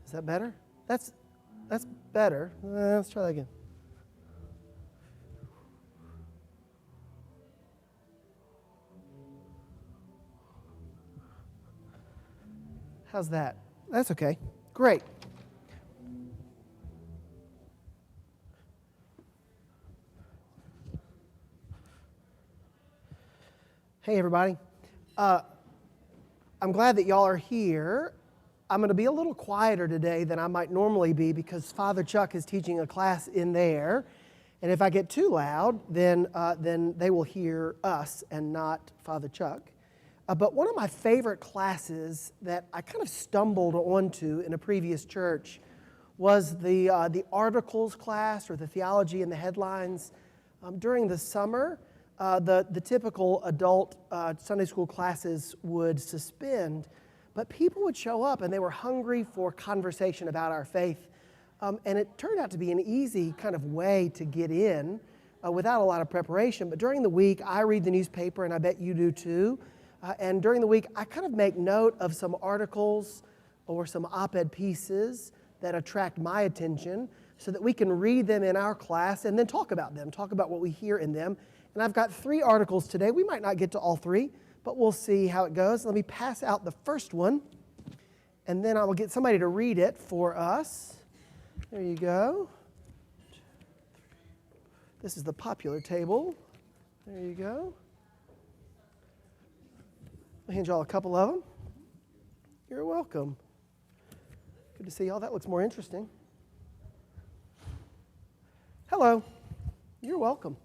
Is that better? That's better. Let's try that again. How's that? That's okay. Great. Hey, everybody. I'm glad that y'all are here. I'm going to be a little quieter today than I might normally be because Father Chuck is teaching a class in there. And if I get too loud, then they will hear us and not Father Chuck. But one of my favorite classes that I kind of stumbled onto in a previous church was the articles class, or the theology and the headlines. During the summer, the typical adult Sunday school classes would suspend, but people would show up and they were hungry for conversation about our faith. And it turned out to be an easy kind of way to get in without a lot of preparation. But during the week, I read the newspaper, and I bet you do too. And during the week, I kind of make note of some articles or some op-ed pieces that attract my attention so that we can read them in our class and then talk about them, talk about what we hear in them. And I've got 3 articles today. We might not get to all 3, but we'll see how it goes. Let me pass out the first one, and then I will get somebody to read it for us. There you go. This is the popular table. There you go. I'll hand y'all a couple of them. You're welcome. Good to see y'all. That looks more interesting. Hello. You're welcome.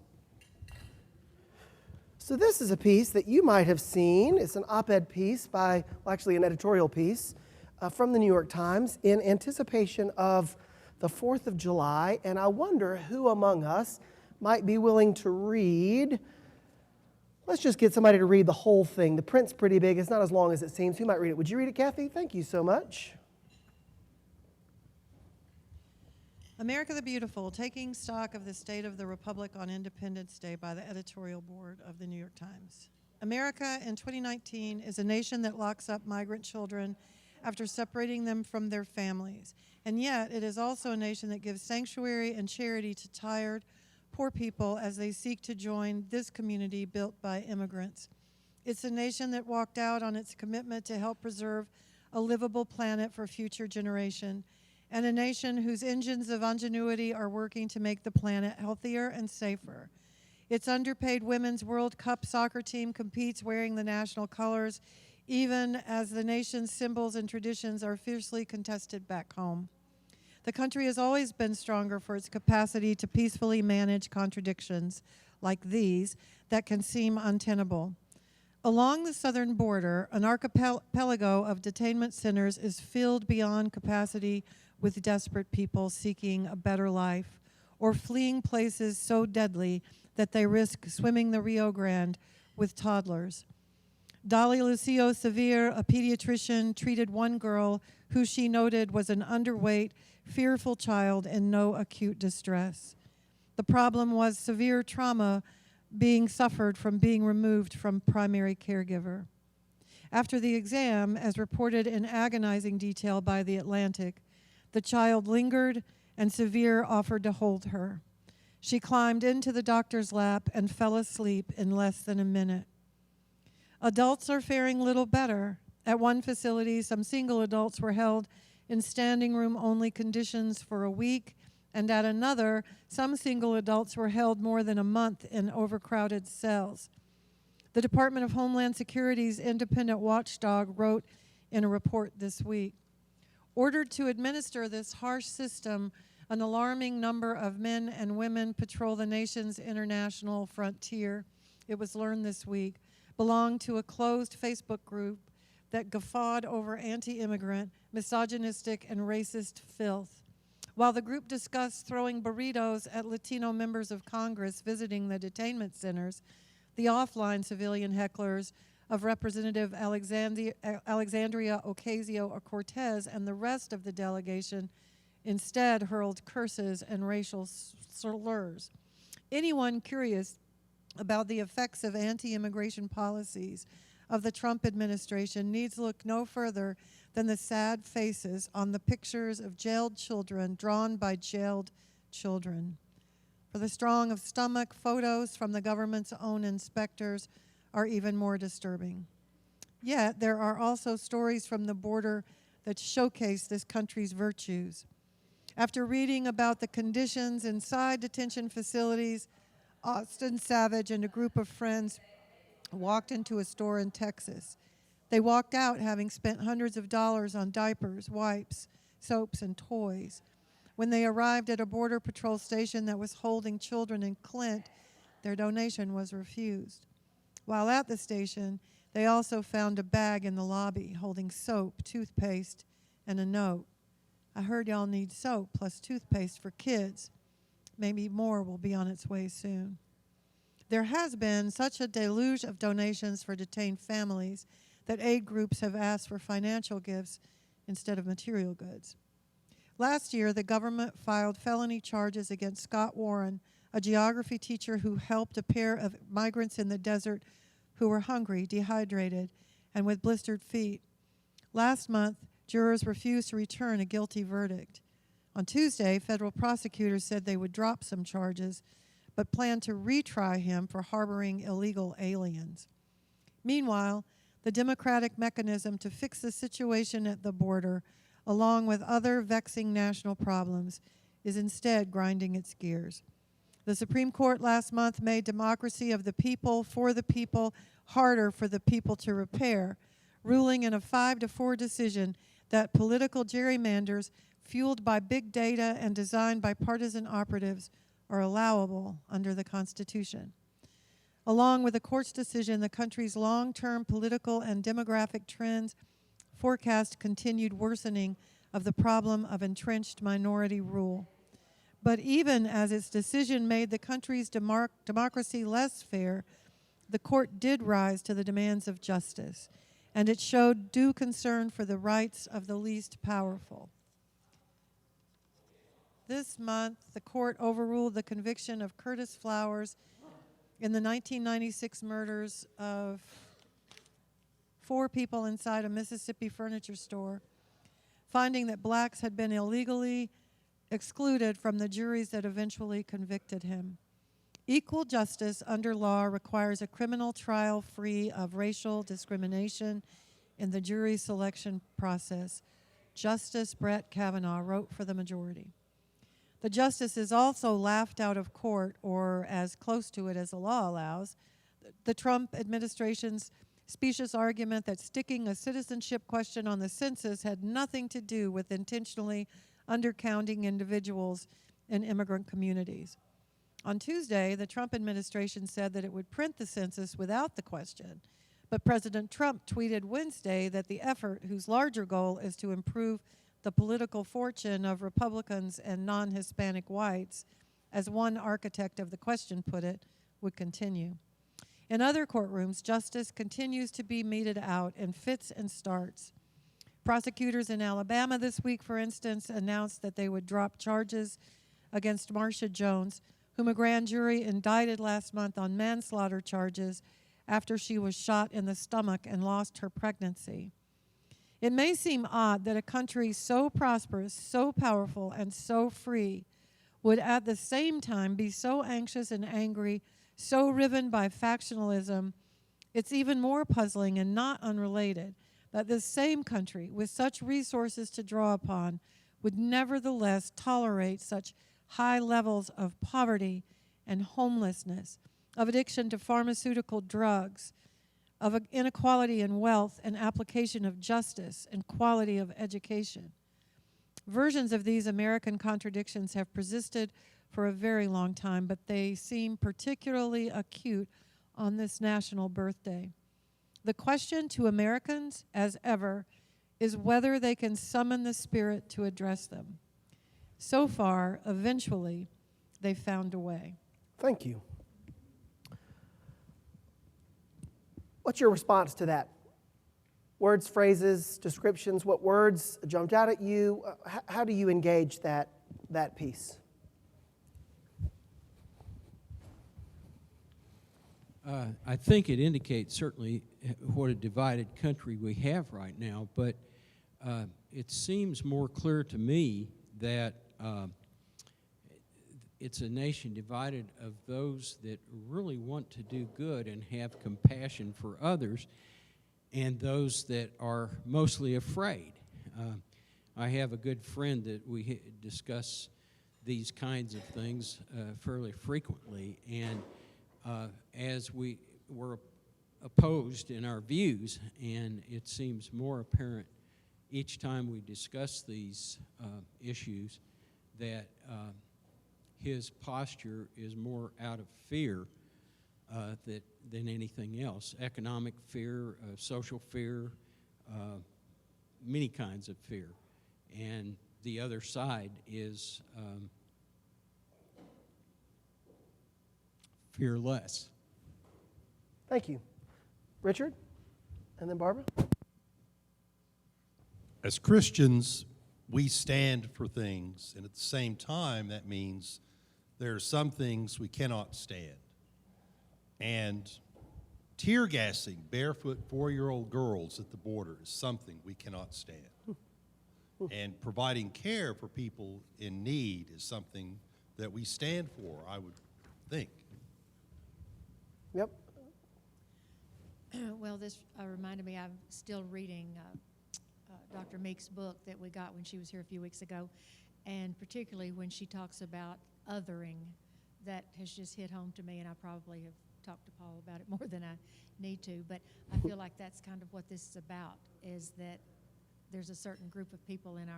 So this is a piece that you might have seen. It's an op-ed piece by, well, actually an editorial piece from the New York Times in anticipation of the 4th of July. And I wonder who among us might be willing to read. Let's just get somebody to read the whole thing. The print's pretty big. It's not as long as it seems. Who might read it? Would you read it, Kathy? Thank you so much. America the Beautiful, taking stock of the state of the Republic on Independence Day by the editorial board of the New York Times. America in 2019 is a nation that locks up migrant children after separating them from their families. And yet it is also a nation that gives sanctuary and charity to tired, poor people as they seek to join this community built by immigrants. It's a nation that walked out on its commitment to help preserve a livable planet for future generations, and a nation whose engines of ingenuity are working to make the planet healthier and safer. Its underpaid women's World Cup soccer team competes wearing the national colors, even as the nation's symbols and traditions are fiercely contested back home. The country has always been stronger for its capacity to peacefully manage contradictions like these that can seem untenable. Along the southern border, an archipelago of detainment centers is filled beyond capacity with desperate people seeking a better life or fleeing places so deadly that they risk swimming the Rio Grande with toddlers. Dolly Lucio Sevier, a pediatrician, treated one girl who she noted was an underweight, fearful child in no acute distress. The problem was severe trauma being suffered from being removed from primary caregiver. After the exam, as reported in agonizing detail by The Atlantic, the child lingered and Sevier offered to hold her. She climbed into the doctor's lap and fell asleep in less than a minute. Adults are faring little better. At one facility, some single adults were held in standing room only conditions for a week, and at another, some single adults were held more than a month in overcrowded cells. The Department of Homeland Security's independent watchdog wrote in a report this week, ordered to administer this harsh system, an alarming number of men and women patrol the nation's international frontier, it was learned this week, belonged to a closed Facebook group that guffawed over anti-immigrant, misogynistic, and racist filth. While the group discussed throwing burritos at Latino members of Congress visiting the detainment centers, the offline civilian hecklers of Representative Alexandria Ocasio-Cortez and the rest of the delegation instead hurled curses and racial slurs. Anyone curious about the effects of anti-immigration policies of the Trump administration needs look no further than the sad faces on the pictures of jailed children drawn by jailed children. For the strong of stomach, photos from the government's own inspectors are even more disturbing. Yet there are also stories from the border that showcase this country's virtues. After reading about the conditions inside detention facilities, Austin Savage and a group of friends walked into a store in Texas. They walked out having spent hundreds of dollars on diapers, wipes, soaps, and toys. When they arrived at a Border Patrol station that was holding children in Clint, their donation was refused. While at the station, they also found a bag in the lobby holding soap, toothpaste, and a note. I heard y'all need soap plus toothpaste for kids. Maybe more will be on its way soon. There has been such a deluge of donations for detained families that aid groups have asked for financial gifts instead of material goods. Last year, the government filed felony charges against Scott Warren, a geography teacher who helped a pair of migrants in the desert who were hungry, dehydrated, and with blistered feet. Last month, jurors refused to return a guilty verdict. On Tuesday, federal prosecutors said they would drop some charges, but planned to retry him for harboring illegal aliens. Meanwhile, the Democratic mechanism to fix the situation at the border, along with other vexing national problems, is instead grinding its gears. The Supreme Court last month made democracy of the people, for the people, harder for the people to repair, ruling in a 5-4 decision that political gerrymanders fueled by big data and designed by partisan operatives are allowable under the Constitution. Along with the court's decision, the country's long-term political and demographic trends forecast continued worsening of the problem of entrenched minority rule. But even as its decision made the country's democracy less fair, the court did rise to the demands of justice, and it showed due concern for the rights of the least powerful. This month, the court overruled the conviction of Curtis Flowers in the 1996 murders of 4 people inside a Mississippi furniture store, finding that blacks had been illegally excluded from the juries that eventually convicted him. Equal justice under law requires a criminal trial free of racial discrimination in the jury selection process. Justice Brett Kavanaugh wrote for the majority. The justice is also laughed out of court, or as close to it as the law allows. The Trump administration's specious argument that sticking a citizenship question on the census had nothing to do with intentionally undercounting individuals in immigrant communities. On Tuesday, the Trump administration said that it would print the census without the question, but President Trump tweeted Wednesday that the effort, whose larger goal is to improve the political fortune of Republicans and non-Hispanic whites, as one architect of the question put it, would continue. In other courtrooms, justice continues to be meted out in fits and starts. Prosecutors in Alabama this week, for instance, announced that they would drop charges against Marsha Jones, whom a grand jury indicted last month on manslaughter charges after she was shot in the stomach and lost her pregnancy. It may seem odd that a country so prosperous, so powerful, and so free would at the same time be so anxious and angry, so riven by factionalism. It's even more puzzling and not unrelated that this same country, with such resources to draw upon, would nevertheless tolerate such high levels of poverty and homelessness, of addiction to pharmaceutical drugs, of inequality in wealth and application of justice and quality of education. Versions of these American contradictions have persisted for a very long time, but they seem particularly acute on this national birthday. The question to Americans, as ever, is whether they can summon the spirit to address them. So far, eventually, they found a way. Thank you. What's your response to that? Words, phrases, descriptions, what words jumped out at you? How do you engage that piece? I think it indicates certainly what a divided country we have right now, but it seems more clear to me that it's a nation divided of those that really want to do good and have compassion for others, and those that are mostly afraid. I have a good friend that we discuss these kinds of things fairly frequently, and as we were opposed in our views, and it seems more apparent each time we discuss these issues that his posture is more out of fear than anything else. Economic fear, social fear, many kinds of fear. And the other side is fearless. Thank you. Richard, and then Barbara. As Christians, we stand for things, and at the same time, that means there are some things we cannot stand. And tear gassing barefoot 4-year-old girls at the border is something we cannot stand. And providing care for people in need is something that we stand for, I would think. Yep. Well, this reminded me, I'm still reading Dr. Meek's book that we got when she was here a few weeks ago, and particularly when she talks about othering, that has just hit home to me, and I probably have talked to Paul about it more than I need to, but I feel like that's kind of what this is about, is that there's a certain group of people in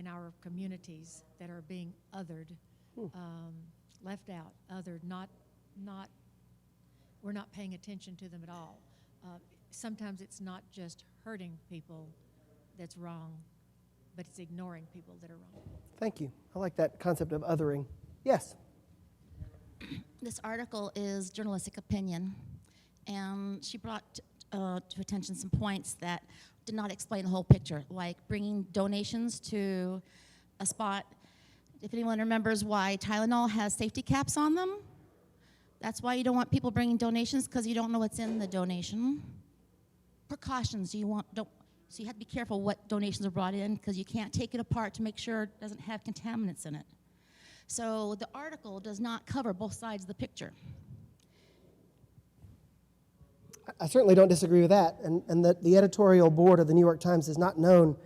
our communities that are being othered, left out, othered, not we're not paying attention to them at all. Sometimes it's not just hurting people that's wrong, but it's ignoring people that are wrong. Thank you. I like that concept of othering. Yes. This article is journalistic opinion, and she brought to attention some points that did not explain the whole picture, like bringing donations to a spot. If anyone remembers why Tylenol has safety caps on them, that's why you don't want people bringing donations, because you don't know what's in the donation. Precautions, so you have to be careful what donations are brought in, because you can't take it apart to make sure it doesn't have contaminants in it. So the article does not cover both sides of the picture. I certainly don't disagree with that, and that the editorial board of the New York Times is not known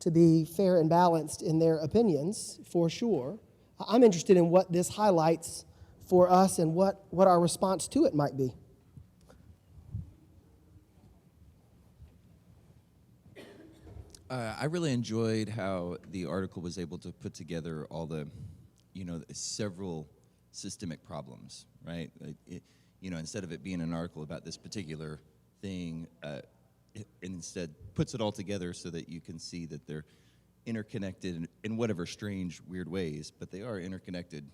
to be fair and balanced in their opinions, for sure. I'm interested in what this highlights for us and what our response to it might be. I really enjoyed how the article was able to put together all the, several systemic problems, right? Instead of it being an article about this particular thing, it instead puts it all together so that you can see that they're interconnected in whatever strange, weird ways, but they are interconnected,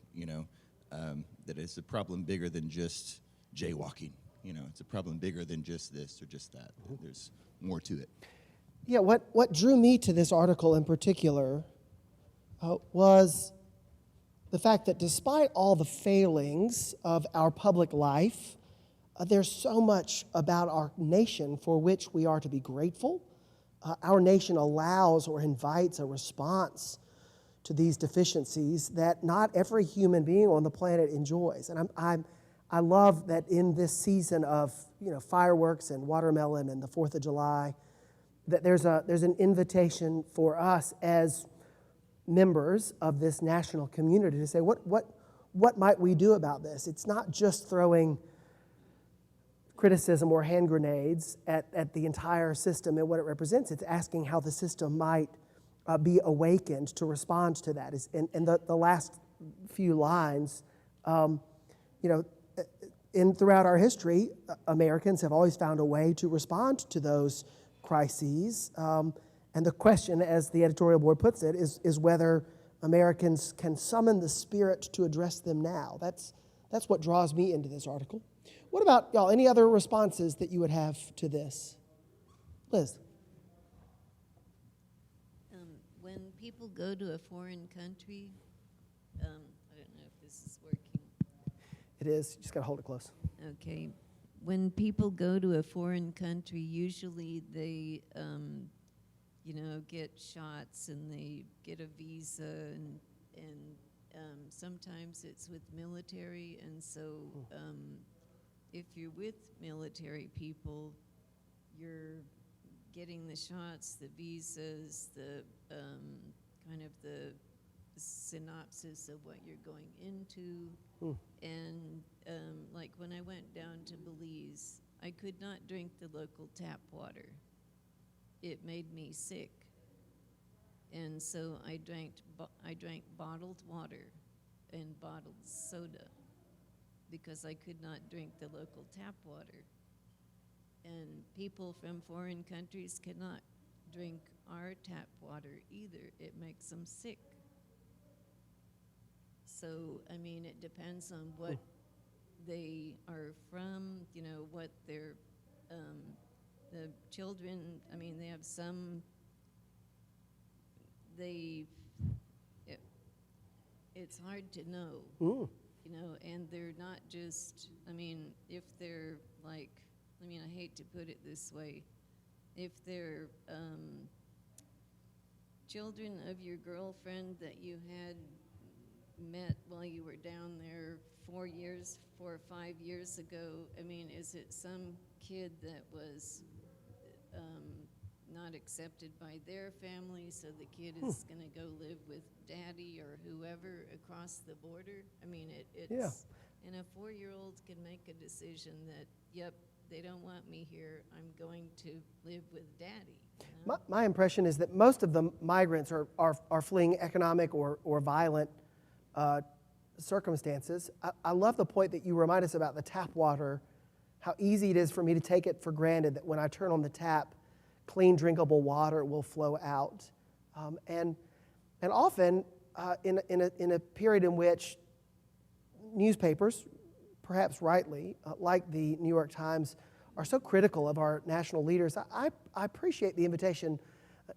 that it's a problem bigger than just jaywalking. It's a problem bigger than just this or just that. There's more to it. Yeah, what drew me to this article in particular was the fact that despite all the failings of our public life, there's so much about our nation for which we are to be grateful. Our nation allows or invites a response to these deficiencies that not every human being on the planet enjoys. And I love that in this season of fireworks and watermelon and the 4th of July, that there's an invitation for us as members of this national community to say, what might we do about this? It's not just throwing criticism or hand grenades at the entire system and what it represents. It's asking how the system might be awakened to respond to that. And the last few lines, throughout our history, Americans have always found a way to respond to those crises. And the question, as the editorial board puts it, is whether Americans can summon the spirit to address them now. That's what draws me into this article. What about y'all? Any other responses that you would have to this? Liz? When people go to a foreign country, I don't know if this is working. It is. You just got to hold it close. Okay. When people go to a foreign country, usually they, get shots and they get a visa, and sometimes it's with military. And so if you're with military people, you're getting the shots, the visas, the kind of the synopsis of what you're going into. And like when I went down to Belize, I could not drink the local tap water. It made me sick. And so I drank bottled water and bottled soda because I could not drink the local tap water. And people from foreign countries cannot drink our tap water either. It makes them sick. So, I mean, it depends on what they are from, what their, the children, I mean, they have some, it's hard to know, and they're not just, I mean, if they're like, I hate to put it this way, if they're children of your girlfriend that you had met while you were down there 4 or 5 years ago, I mean, is it some kid that was not accepted by their family, so the kid is going to go live with daddy or whoever across the border? I mean, it's, and a 4-year-old can make a decision that, yep, they don't want me here, I'm going to live with daddy. My impression is that most of the migrants are fleeing economic or violent circumstances. I love the point that you remind us about the tap water, how easy it is for me to take it for granted that when I turn on the tap, clean, drinkable water will flow out. And often in a period in which newspapers, perhaps rightly, like the New York Times, are so critical of our national leaders, I appreciate the invitation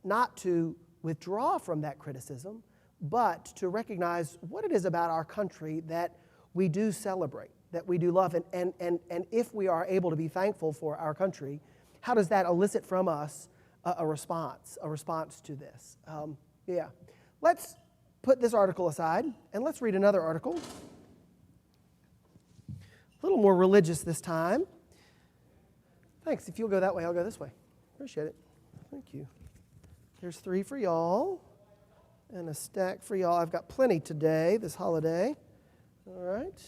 not to withdraw from that criticism, but to recognize what it is about our country that we do celebrate, that we do love. And if we are able to be thankful for our country, how does that elicit from us a response to this? Let's put this article aside and let's read another article. A little more religious this time. Thanks. If you'll go that way, I'll go this way. Appreciate it. Thank you. Here's 3 for y'all and a stack for y'all. I've got plenty today, this holiday. All right.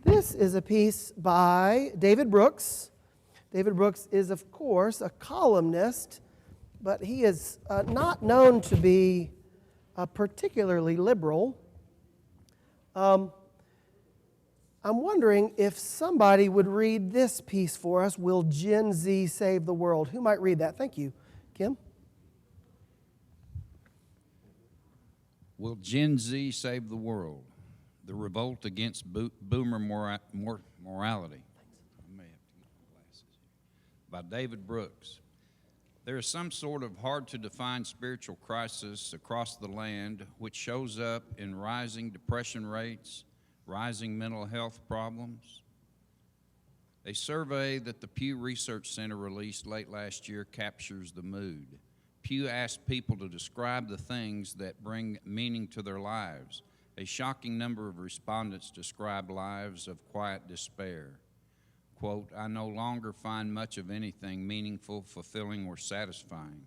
This is a piece by David Brooks. David Brooks is, of course, a columnist, but he is not known to be particularly liberal. I'm wondering if somebody would read this piece for us, Will Gen Z Save the World? Who might read that? Thank you. Kim? Will Gen Z Save the World? The Revolt Against Boomer Morality. I may have to get my glasses here. By David Brooks. There is some sort of hard-to-define spiritual crisis across the land which shows up in rising depression rates, rising mental health problems. A survey that the Pew Research Center released late last year captures the mood. Pew asked people to describe the things that bring meaning to their lives. A shocking number of respondents described lives of quiet despair. Quote, I no longer find much of anything meaningful, fulfilling, or satisfying.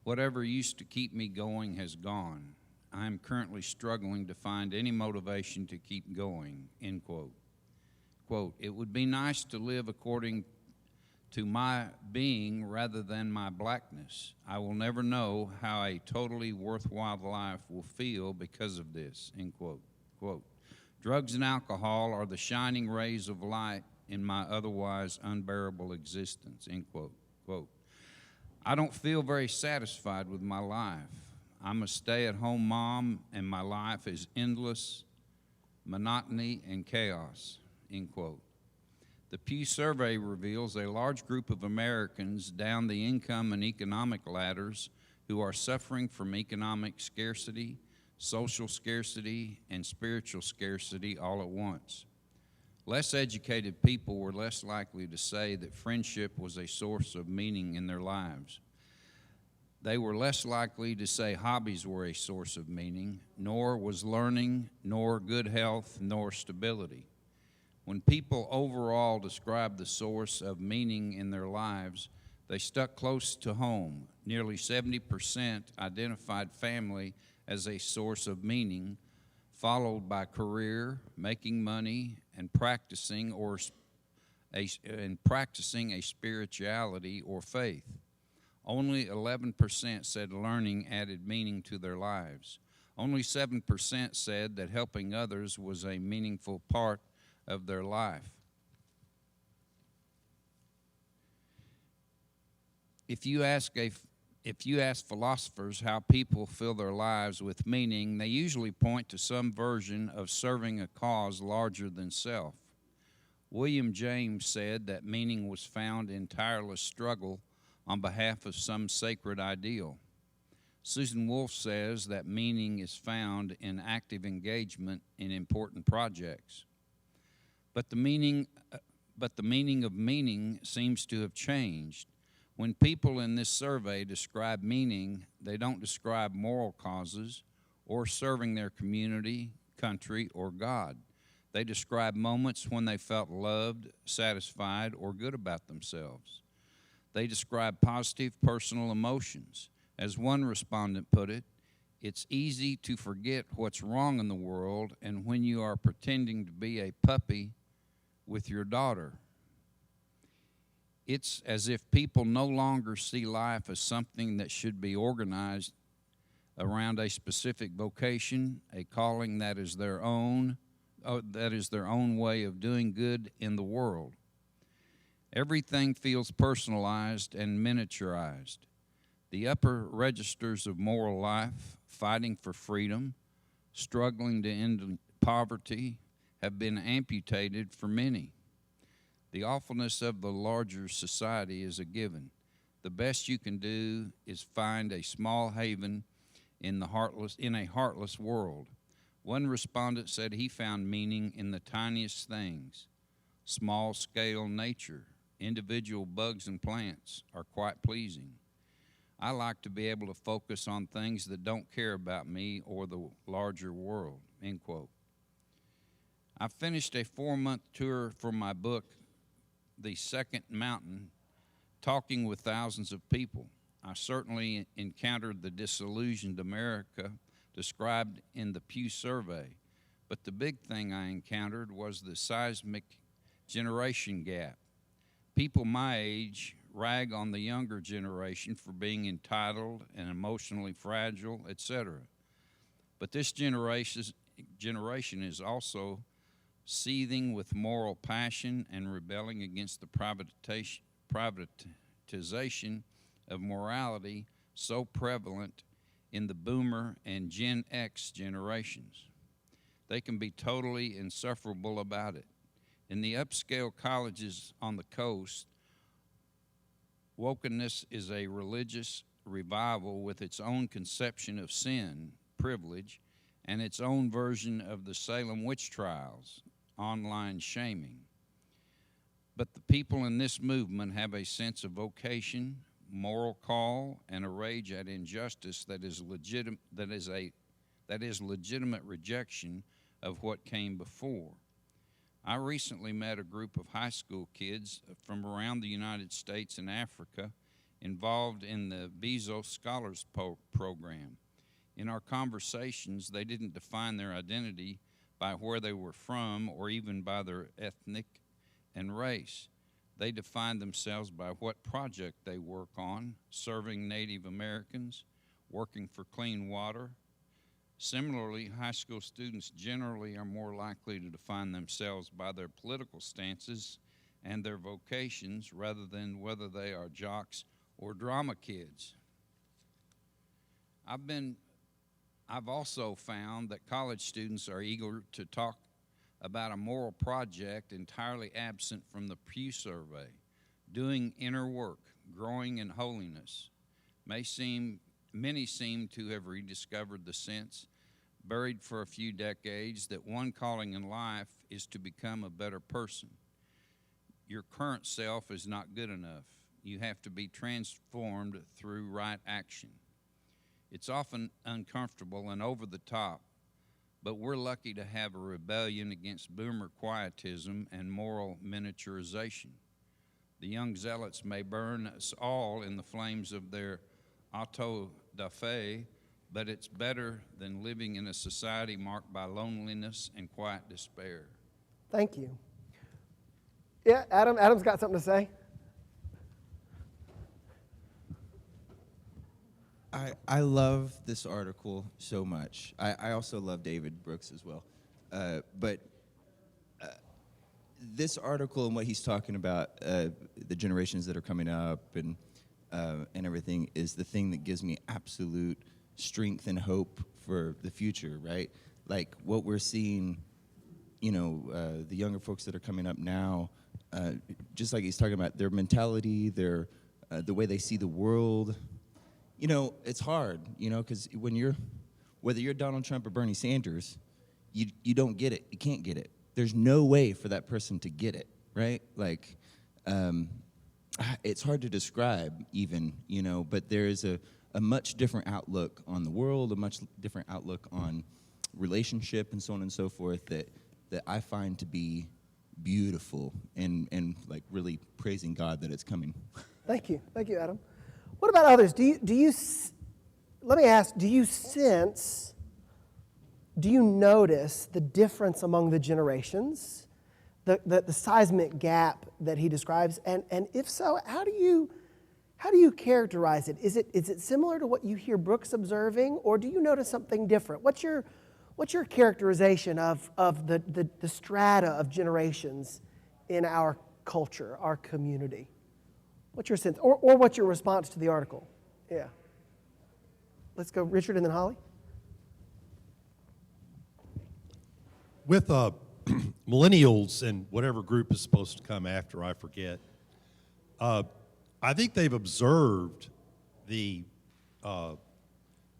Whatever used to keep me going has gone. I am currently struggling to find any motivation to keep going, end quote. Quote, it would be nice to live according to my being rather than my blackness. I will never know how a totally worthwhile life will feel because of this, end quote. Quote, drugs and alcohol are the shining rays of light in my otherwise unbearable existence, end quote. Quote, I don't feel very satisfied with my life. I'm a stay-at-home mom, and my life is endless monotony and chaos, end quote. The Pew survey reveals a large group of Americans down the income and economic ladders who are suffering from economic scarcity, social scarcity, and spiritual scarcity all at once. Less educated people were less likely to say that friendship was a source of meaning in their lives. They were less likely to say hobbies were a source of meaning, nor was learning, nor good health, nor stability. When people overall described the source of meaning in their lives, they stuck close to home. Nearly 70% identified family as a source of meaning, followed by career, making money, and practicing a spirituality or faith. Only 11% said learning added meaning to their lives. Only 7% said that helping others was a meaningful part of their life. If you ask philosophers how people fill their lives with meaning, they usually point to some version of serving a cause larger than self. William James said that meaning was found in tireless struggle on behalf of some sacred ideal. Susan Wolf says that meaning is found in active engagement in important projects. But the meaning of meaning seems to have changed. When people in this survey describe meaning, they don't describe moral causes or serving their community, country, or God. They describe moments when they felt loved, satisfied, or good about themselves. They describe positive personal emotions. As one respondent put it, it's easy to forget what's wrong in the world and when you are pretending to be a puppy with your daughter. It's as if people no longer see life as something that should be organized around a specific vocation, a calling that is their own way of doing good in the world. Everything feels personalized and miniaturized. The upper registers of moral life, fighting for freedom, struggling to end poverty, have been amputated for many. The awfulness of the larger society is a given. The best you can do is find a small haven in a heartless world. One respondent said he found meaning in the tiniest things. Small-scale nature, individual bugs and plants are quite pleasing. I like to be able to focus on things that don't care about me or the larger world, end quote. I finished a 4-month tour for my book, The Second Mountain, talking with thousands of people. I certainly encountered the disillusioned America described in the Pew survey, but the big thing I encountered was the seismic generation gap. People my age rag on the younger generation for being entitled and emotionally fragile, etc. But this generation is also seething with moral passion and rebelling against the privatization of morality so prevalent in the Boomer and Gen X generations. They can be totally insufferable about it. In the upscale colleges on the coast, wokenness is a religious revival with its own conception of sin, privilege, and its own version of the Salem witch trials, online shaming. But the people in this movement have a sense of vocation, moral call, and a rage at injustice that is legitimate rejection of what came before. I recently met a group of high school kids from around the United States and Africa involved in the Bezos Scholars Program. In our conversations, they didn't define their identity by where they were from or even by their ethnic and race. They defined themselves by what project they work on, serving Native Americans, working for clean water. Similarly, high school students generally are more likely to define themselves by their political stances and their vocations rather than whether they are jocks or drama kids. I've also found that college students are eager to talk about a moral project entirely absent from the Pew survey, doing inner work, growing in holiness. Many seem to have rediscovered the sense buried for a few decades, that one calling in life is to become a better person. Your current self is not good enough. You have to be transformed through right action. It's often uncomfortable and over the top, but we're lucky to have a rebellion against boomer quietism and moral miniaturization. The young zealots may burn us all in the flames of their auto da fe, but it's better than living in a society marked by loneliness and quiet despair. Thank you. Yeah, Adam. Adam's got something to say. I love this article so much. I also love David Brooks as well. But this article and what he's talking about, the generations that are coming up and everything, is the thing that gives me absolute strength and hope for the future, right? Like what we're seeing, the younger folks that are coming up now, just like he's talking about, their mentality, their the way they see the world. It's hard, because whether you're Donald Trump or Bernie Sanders, you don't get it. You can't get it. There's no way for that person to get it, right? Like, it's hard to describe even, but there is a much different outlook on the world, a much different outlook on relationship and so on and so forth that I find to be beautiful and like really praising God that it's coming. Thank you, Adam. What about others? Let me ask, do you notice the difference among the generations, the seismic gap that he describes, and if so, how do you characterize it? Is it similar to what you hear Brooks observing, or do you notice something different? What's your characterization of the strata of generations in our culture, our community? What's your sense, or what's your response to the article? Yeah. Let's go, Richard, and then Holly. With millennials and whatever group is supposed to come after, I forget, I think they've observed the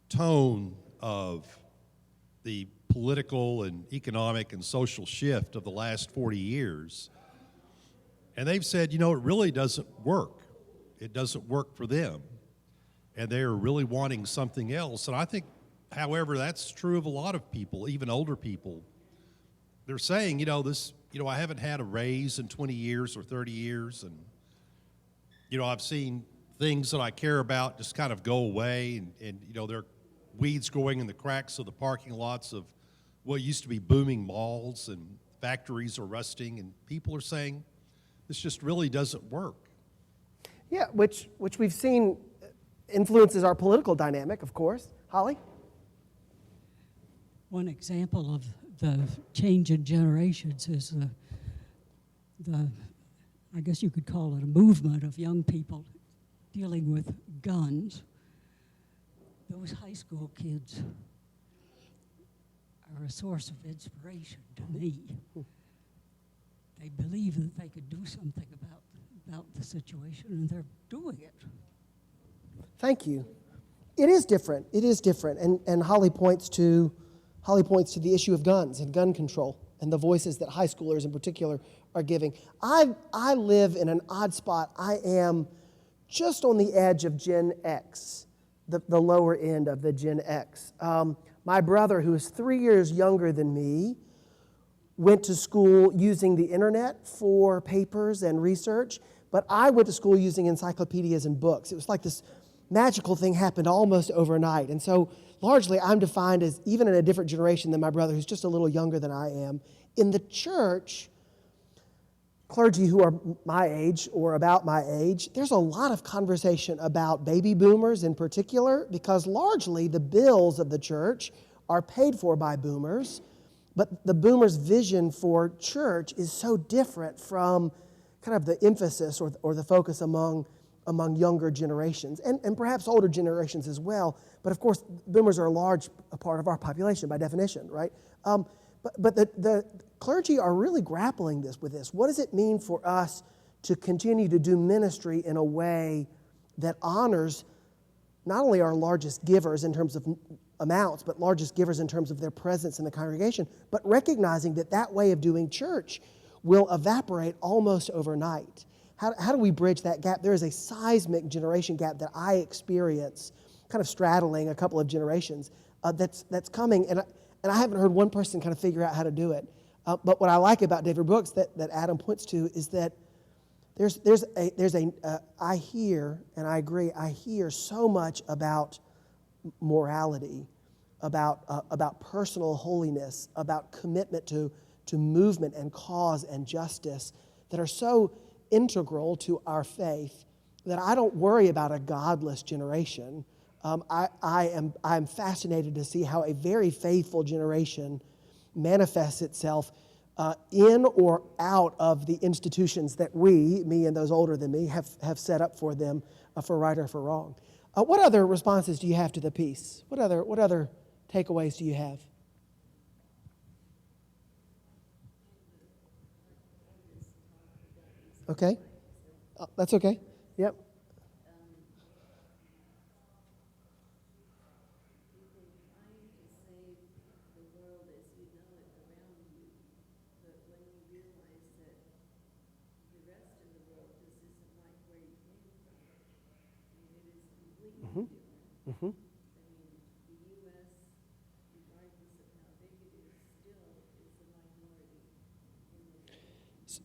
tone of the political and economic and social shift of the last 40 years. And they've said, it really doesn't work. It doesn't work for them. And they're really wanting something else. And I think, however, that's true of a lot of people, even older people. They're saying, I haven't had a raise in 20 years or 30 years. And, I've seen things that I care about just kind of go away. And there are weeds growing in the cracks of the parking lots of what used to be booming malls, and factories are rusting. And people are saying, this just really doesn't work. Yeah, which we've seen influences our political dynamic, of course. Holly? One example of the change in generations is the I guess you could call it a movement of young people dealing with guns. Those high school kids are a source of inspiration to me. They believe that they could do something about the situation, and they're doing it. Thank you. It is different. And Holly points to the issue of guns and gun control and the voices that high schoolers in particular are giving. I live in an odd spot. I am just on the edge of Gen X, the lower end of the Gen X. My brother, who is 3 years younger than me, went to school using the internet for papers and research, but I went to school using encyclopedias and books. It was like this magical thing happened almost overnight. And so largely I'm defined as, even in a different generation than my brother, who's just a little younger than I am. In the church, clergy who are my age or about my age, there's a lot of conversation about baby boomers in particular, because largely the bills of the church are paid for by boomers, but the boomers' vision for church is so different from kind of the emphasis or the focus among younger generations, and perhaps older generations as well. But of course, boomers are a large part of our population by definition, right? But the clergy are really grappling with this. What does it mean for us to continue to do ministry in a way that honors not only our largest givers in terms of amounts, but largest givers in terms of their presence in the congregation, but recognizing that that way of doing church will evaporate almost overnight. How do we bridge that gap? There is a seismic generation gap that I experience, kind of straddling a couple of generations, that's coming, and I haven't heard one person kind of figure out how to do it. But what I like about David Brooks that Adam points to is that I hear, and I agree, I hear so much about morality, about personal holiness, about commitment to movement and cause and justice that are so integral to our faith that I don't worry about a godless generation. I'm fascinated to see how a very faithful generation manifests itself in or out of the institutions that me and those older than me, have set up for them for right or for wrong. What other responses do you have to the piece? What other takeaways do you have? Okay. That's okay. Yep. Mm-hmm.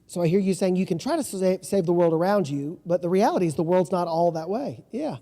So I hear you saying you can try to save the world around you, but the reality is the world's not all that way. Yeah.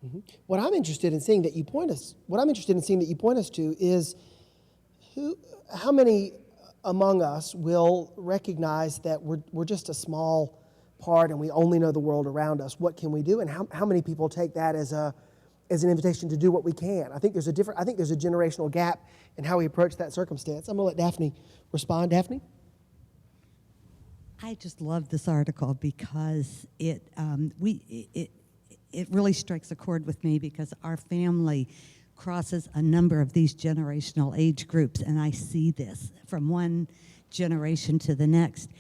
Mm-hmm. What I'm interested in seeing that you point us to is how many among us will recognize that we're just a small part and we only know the world around us. What can we do? And how many people take that as an invitation to do what we can? I think there's a generational gap in how we approach that circumstance. I'm going to let Daphne respond. Daphne? I just love this article because it really strikes a chord with me because our family crosses a number of these generational age groups, and I see this from one generation to the next.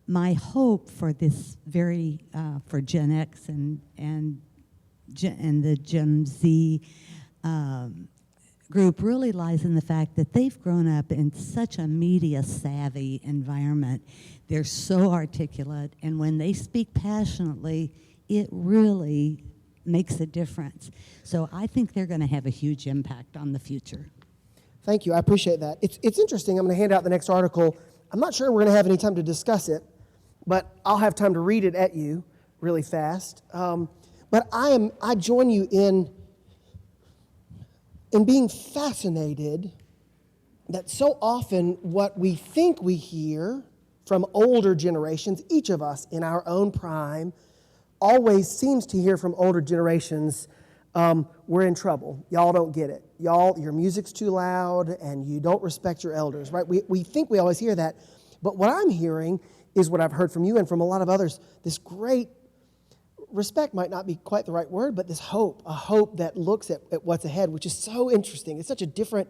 My hope for this for Gen X and the Gen Z group really lies in the fact that they've grown up in such a media-savvy environment. They're so articulate, and when they speak passionately, it really makes a difference. So I think they're going to have a huge impact on the future. Thank you. I appreciate that. It's interesting. I'm going to hand out the next article. I'm not sure we're going to have any time to discuss it, but I'll have time to read it at you really fast. But I join you in being fascinated that so often what we think we hear from older generations, each of us in our own prime, always seems to hear from older generations, we're in trouble. Y'all don't get it. Your music's too loud and you don't respect your elders, right? We think we always hear that. But what I'm hearing is what I've heard from you and from a lot of others, this great respect might not be quite the right word, but this hope, a hope that looks at what's ahead, which is so interesting. It's such a different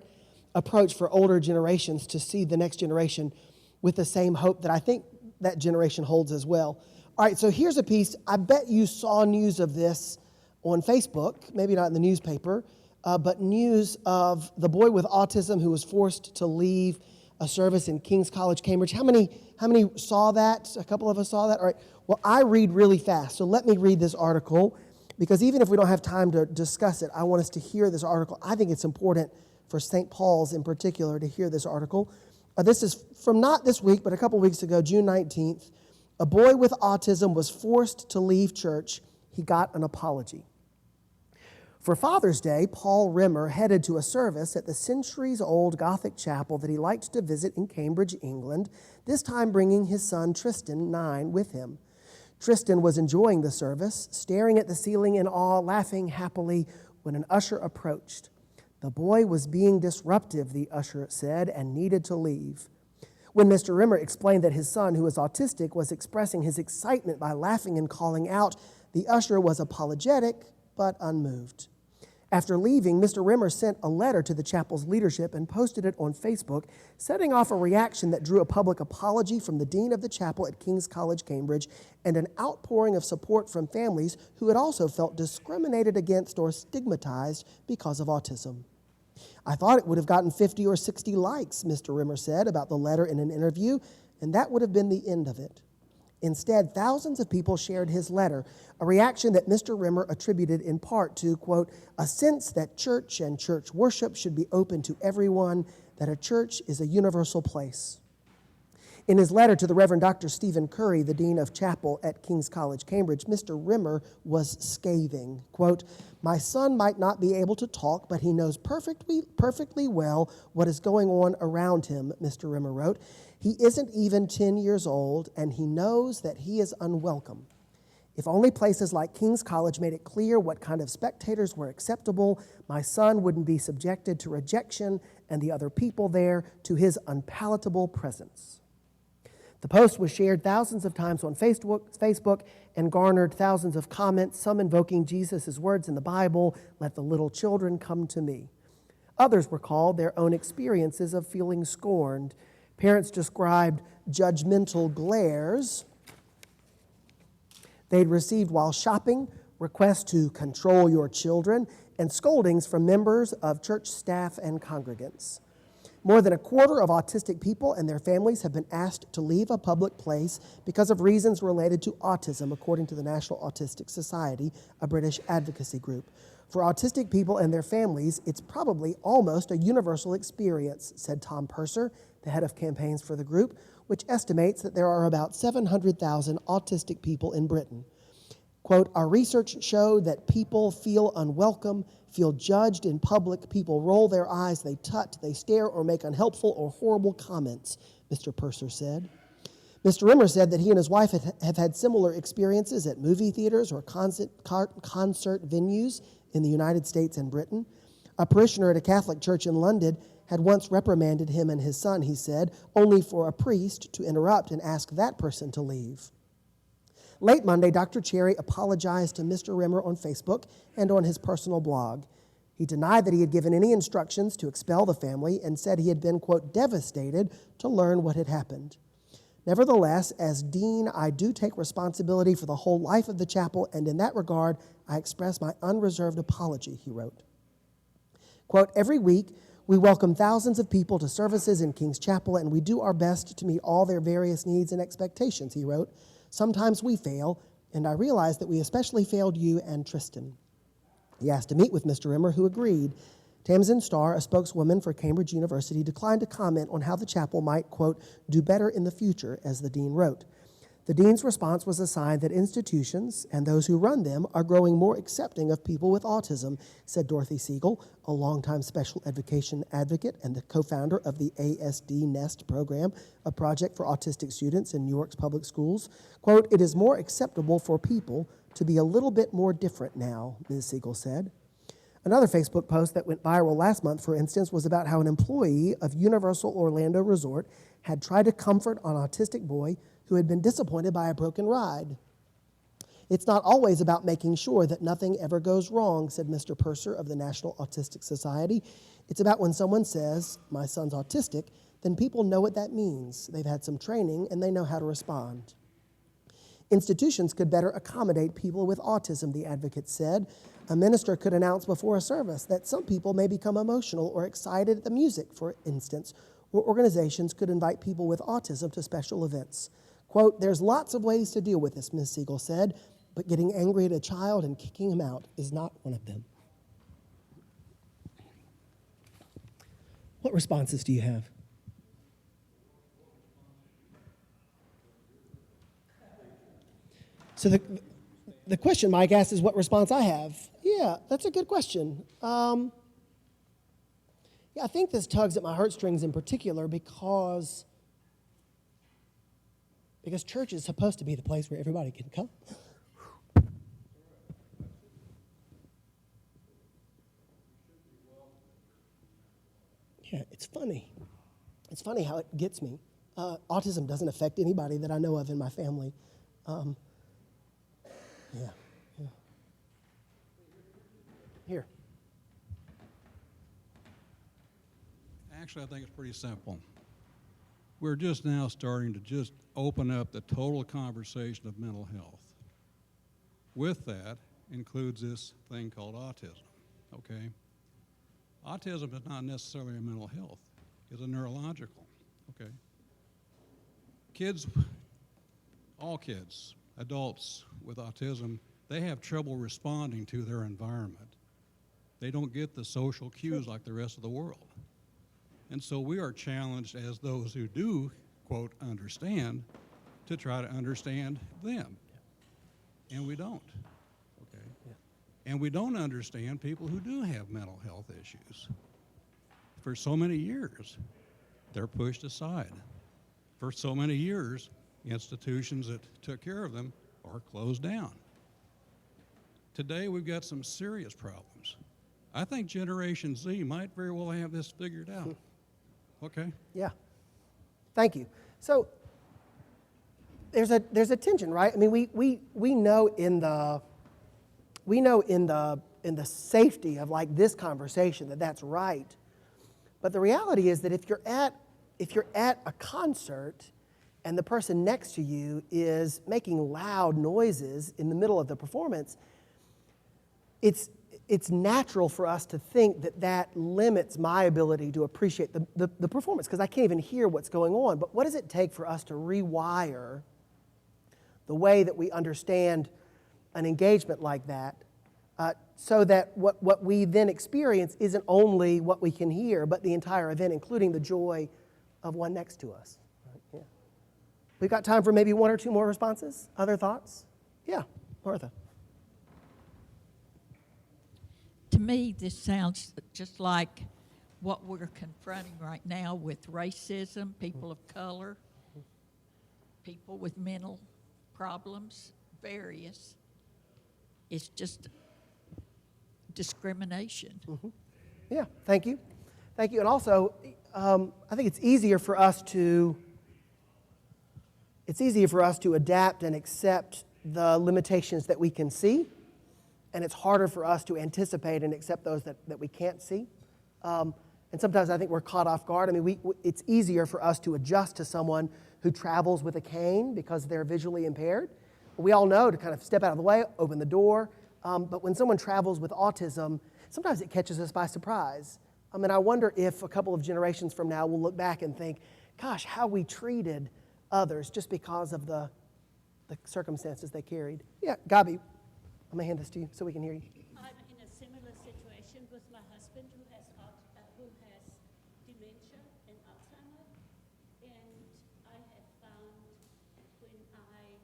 approach for older generations to see the next generation with the same hope that I think that generation holds as well. All right, so here's a piece. I bet you saw news of this on Facebook, maybe not in the newspaper, but news of the boy with autism who was forced to leave a service in King's College, Cambridge. How many saw that? A couple of us saw that? All right. Well, I read really fast, so let me read this article, because even if we don't have time to discuss it, I want us to hear this article. I think it's important for St. Paul's in particular to hear this article. This is from not this week, but a couple weeks ago, June 19th. A boy with autism was forced to leave church. He got an apology. For Father's Day, Paul Rimmer headed to a service at the centuries-old Gothic chapel that he liked to visit in Cambridge, England, this time bringing his son Tristan, 9, with him. Tristan was enjoying the service, staring at the ceiling in awe, laughing happily when an usher approached. The boy was being disruptive, the usher said, and needed to leave. When Mr. Rimmer explained that his son, who is autistic, was expressing his excitement by laughing and calling out, the usher was apologetic but unmoved. After leaving, Mr. Rimmer sent a letter to the chapel's leadership and posted it on Facebook, setting off a reaction that drew a public apology from the dean of the chapel at King's College, Cambridge, and an outpouring of support from families who had also felt discriminated against or stigmatized because of autism. I thought it would have gotten 50 or 60 likes, Mr. Rimmer said about the letter in an interview, and that would have been the end of it. Instead, thousands of people shared his letter, a reaction that Mr. Rimmer attributed in part to, quote, a sense that church and church worship should be open to everyone, that a church is a universal place. In his letter to the Reverend Dr. Stephen Curry, the Dean of Chapel at King's College, Cambridge, Mr. Rimmer was scathing, quote, my son might not be able to talk, but he knows perfectly well what is going on around him, Mr. Rimmer wrote. He isn't even 10 years old, and he knows that he is unwelcome. If only places like King's College made it clear what kind of spectators were acceptable, my son wouldn't be subjected to rejection and the other people there to his unpalatable presence. The post was shared thousands of times on Facebook and garnered thousands of comments, some invoking Jesus' words in the Bible, let the little children come to me. Others recalled their own experiences of feeling scorned. Parents described judgmental glares they'd received while shopping, requests to control your children, and scoldings from members of church staff and congregants. More than a quarter of autistic people and their families have been asked to leave a public place because of reasons related to autism, according to the National Autistic Society, a British advocacy group. For autistic people and their families, it's probably almost a universal experience, said Tom Purser, the head of campaigns for the group, which estimates that there are about 700,000 autistic people in Britain. Quote, our research showed that people feel unwelcome, feel judged in public, people roll their eyes, they tut, they stare, or make unhelpful or horrible comments, Mr. Purser said. Mr. Rimmer said that he and his wife have had similar experiences at movie theaters or concert venues in the United States and Britain. A parishioner at a Catholic church in London had once reprimanded him and his son, he said, only for a priest to interrupt and ask that person to leave. Late Monday, Dr. Cherry apologized to Mr. Rimmer on Facebook and on his personal blog. He denied that he had given any instructions to expel the family and said he had been, quote, devastated to learn what had happened. Nevertheless, as dean, I do take responsibility for the whole life of the chapel, and in that regard, I express my unreserved apology, he wrote. Quote, every week, we welcome thousands of people to services in King's Chapel, and we do our best to meet all their various needs and expectations, he wrote. Sometimes we fail, and I realize that we especially failed you and Tristan. He asked to meet with Mr. Rimmer, who agreed. Tamsin Starr, a spokeswoman for Cambridge University, declined to comment on how the chapel might, quote, do better in the future, as the dean wrote. The dean's response was a sign that institutions and those who run them are growing more accepting of people with autism, said Dorothy Siegel, a longtime special education advocate and the co-founder of the ASD Nest program, a project for autistic students in New York's public schools. Quote, it is more acceptable for people to be a little bit more different now, Ms. Siegel said. Another Facebook post that went viral last month, for instance, was about how an employee of Universal Orlando Resort had tried to comfort an autistic boy who had been disappointed by a broken ride. It's not always about making sure that nothing ever goes wrong, said Mr. Purser of the National Autistic Society. It's about when someone says, my son's autistic, then people know what that means. They've had some training and they know how to respond. Institutions could better accommodate people with autism, the advocate said. A minister could announce before a service that some people may become emotional or excited at the music, for instance, or organizations could invite people with autism to special events. Quote, there's lots of ways to deal with this, Ms. Siegel said, but getting angry at a child and kicking him out is not one of them. What responses do you have? So the question Mike asked is what response I have. Yeah, that's a good question. Yeah, I think this tugs at my heartstrings in particular because because church is supposed to be the place where everybody can come. Yeah, it's funny. It's funny how it gets me. Autism doesn't affect anybody that I know of in my family. Yeah. Here. Actually, I think it's pretty simple. We're just now starting to just open up the total conversation of mental health. With that includes this thing called autism, okay? Autism is not necessarily a mental health. It's a neurological, okay? Kids, all kids, adults with autism, they have trouble responding to their environment. They don't get the social cues like the rest of the world. And so we are challenged as those who do, quote, understand, to try to understand them. And we don't, okay? And we don't understand people who do have mental health issues. For so many years, they're pushed aside. For so many years, institutions that took care of them are closed down. Today, we've got some serious problems. I think Generation Z might very well have this figured out. Okay? Yeah. Thank you. So there's a tension, right? I mean, we know in the safety of like this conversation that that's right. But the reality is that if you're at a concert and the person next to you is making loud noises in the middle of the performance, it's natural for us to think that that limits my ability to appreciate the performance because I can't even hear what's going on. But what does it take for us to rewire the way that we understand an engagement like that so that what we then experience isn't only what we can hear, but the entire event, including the joy of one next to us? Right? Yeah. We've got time for maybe one or two more responses. Other thoughts? Yeah, Martha. To me, this sounds just like what we're confronting right now with racism, people of color, people with mental problems, various. It's just discrimination. Mm-hmm. Yeah, thank you. Thank you. And also, I think it's easier for us to adapt and accept the limitations that we can see, and it's harder for us to anticipate and accept those that we can't see. And sometimes I think we're caught off guard. I mean, it's easier for us to adjust to someone who travels with a cane because they're visually impaired. We all know to kind of step out of the way, open the door. But when someone travels with autism, sometimes it catches us by surprise. I mean, I wonder if a couple of generations from now we'll look back and think, gosh, how we treated others just because of the circumstances they carried. Yeah, Gabi, I'm going to hand this to you so we can hear you. I'm in a similar situation with my husband who has dementia and Alzheimer's, and I have found when I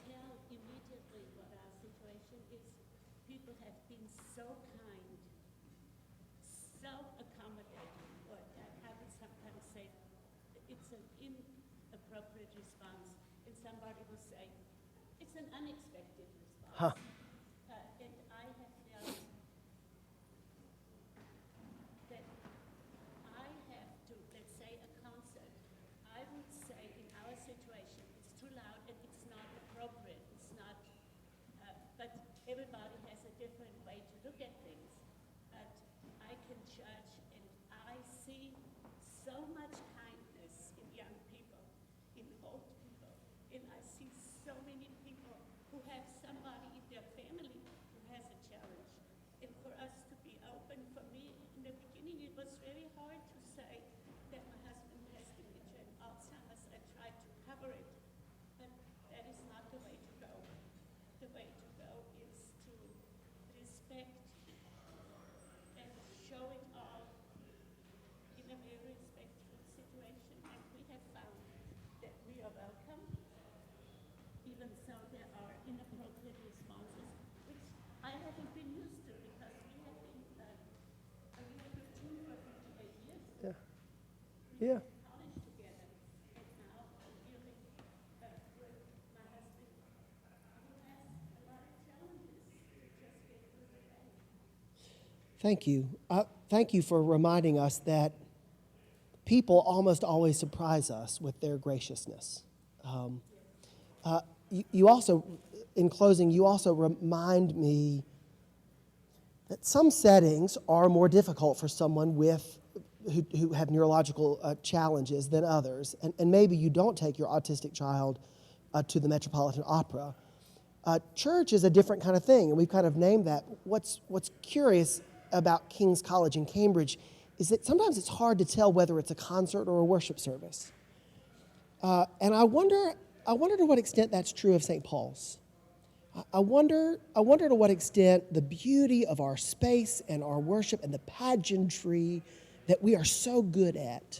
tell immediately what our situation is, people have been so kind, so accommodating, or I would sometimes say it's an inappropriate response, and somebody will say it's an unexpected response. Huh. And I have felt that I have to, let's say a concert, I would say in our situation, it's too loud and it's not appropriate, it's not, but everybody has a different way to look at things. But I can judge, and I see so much kindness in young people, in old people, and I see so many people who have somebody in their family who has a challenge. And for us to be open, for me, in the beginning, it was very hard to say that my husband has dementia and Alzheimer's. I tried to cover it, but that is not the way to go. The way to go is to respect and show it all in a very respectful situation. And we have found that we are welcome, even so there are inappropriate responses, which I haven't been used to because we have been a 15 for 58 years. Yeah. Yeah. College together, and now really Thank you. Thank you for reminding us that people almost always surprise us with their graciousness. You also, in closing, you also remind me that some settings are more difficult for someone who have neurological challenges than others. And maybe you don't take your autistic child to the Metropolitan Opera. Church is a different kind of thing, and we've kind of named that. What's curious about King's College in Cambridge is that sometimes it's hard to tell whether it's a concert or a worship service. And I wonder to what extent that's true of St. Paul's. I wonder to what extent the beauty of our space and our worship and the pageantry that we are so good at,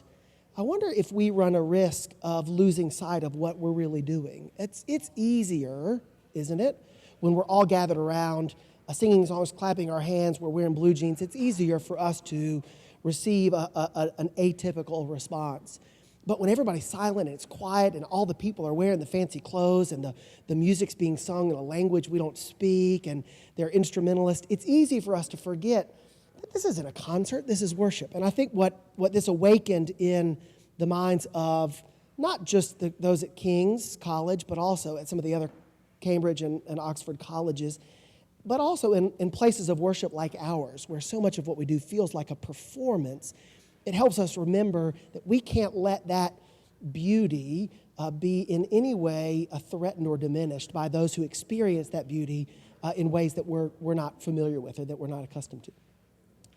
I wonder if we run a risk of losing sight of what we're really doing. It's easier, isn't it, when we're all gathered around singing songs, clapping our hands, we're wearing blue jeans. It's easier for us to receive an atypical response. But when everybody's silent and it's quiet and all the people are wearing the fancy clothes and the music's being sung in a language we don't speak and they're instrumentalists, it's easy for us to forget that this isn't a concert, this is worship. And I think what this awakened in the minds of not just those at King's College, but also at some of the other Cambridge and Oxford colleges, but also in places of worship like ours, where so much of what we do feels like a performance. It helps us remember that we can't let that beauty be in any way threatened or diminished by those who experience that beauty in ways that we're not familiar with or that we're not accustomed to.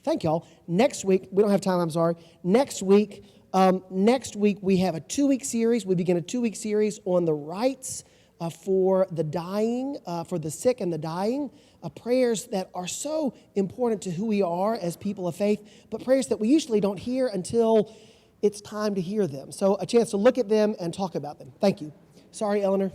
Thank y'all. Next week, we don't have time, I'm sorry. Next week we have a 2-week series. We begin a 2-week series on the rights for the dying, for the sick and the dying. Prayers that are so important to who we are as people of faith, but prayers that we usually don't hear until it's time to hear them. So a chance to look at them and talk about them. Thank you. Sorry, Eleanor.